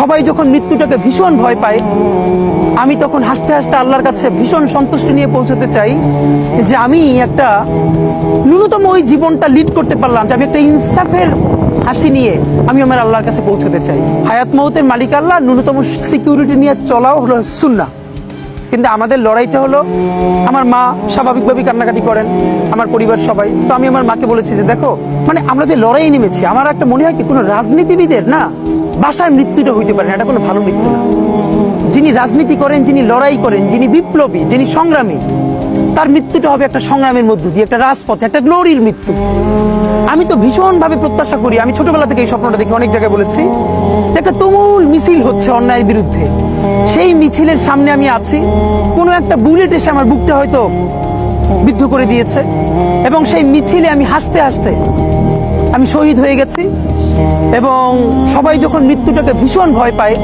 সবাই যখন মৃত্যুটাকে ভীষণ ভয় পায়, আমি তখন হাসতে হাসতে আল্লাহর কাছে ভীষণ সন্তুষ্টি নিয়ে পৌঁছতে চাই যে আমি একটা ন্যূনতম ওই জীবনটা লিড করতে পারলাম, যে আমি একটা ইনসাফের হাসি নিয়ে আমি আমার আল্লাহর কাছে পৌঁছতে চাই। হায়াত মৌতের মালিক আল্লাহ, ন্যূনতম সিকিউরিটি নিয়ে চলাও হলো সুন্নাহ। কিন্তু আমাদের লড়াইটা হলো, আমার মা স্বাভাবিকভাবেই কান্নাকাটি করেন, আমার পরিবার সবাই। তো আমি আমার মাকে বলেছি যে দেখো, মানে আমরা যে লড়াই নেমেছি, আমার একটা মনে হয় কি কোনো রাজনীতিবিদের না বাসায় মৃত্যুটা হইতে পারে না, এটা কোনো ভালো মৃত্যু না। যিনি রাজনীতি করেন, যিনি লড়াই করেন, যিনি বিপ্লবী, যিনি সংগ্রামী, তার মৃত্যুটা হবে একটা সংগ্রামের মধ্য দিয়ে, একটা রাজপথে, একটা গ্লোরির মৃত্যু। আমি তো ভীষণ ভাবে প্রত্যাশা করি, আমি ছোটবেলা থেকে এই স্বপ্নটা দেখি, অনেক জায়গায় বলেছি, একটা তুমুল মিছিল হচ্ছে অন্যায়ের বিরুদ্ধে, সেই মিছিলের সামনে আমি আছি, কোনো একটা বুলেট এসে আমার বুকটা হয়তো বিদ্ধ করে দিয়েছে, এবং সেই মিছিলে আমি হাসতে হাসতে আমি শহীদ হয়ে গেছি। এবং সবাই যখন মৃত্যুটাকে ভীষণ ভয় পায়,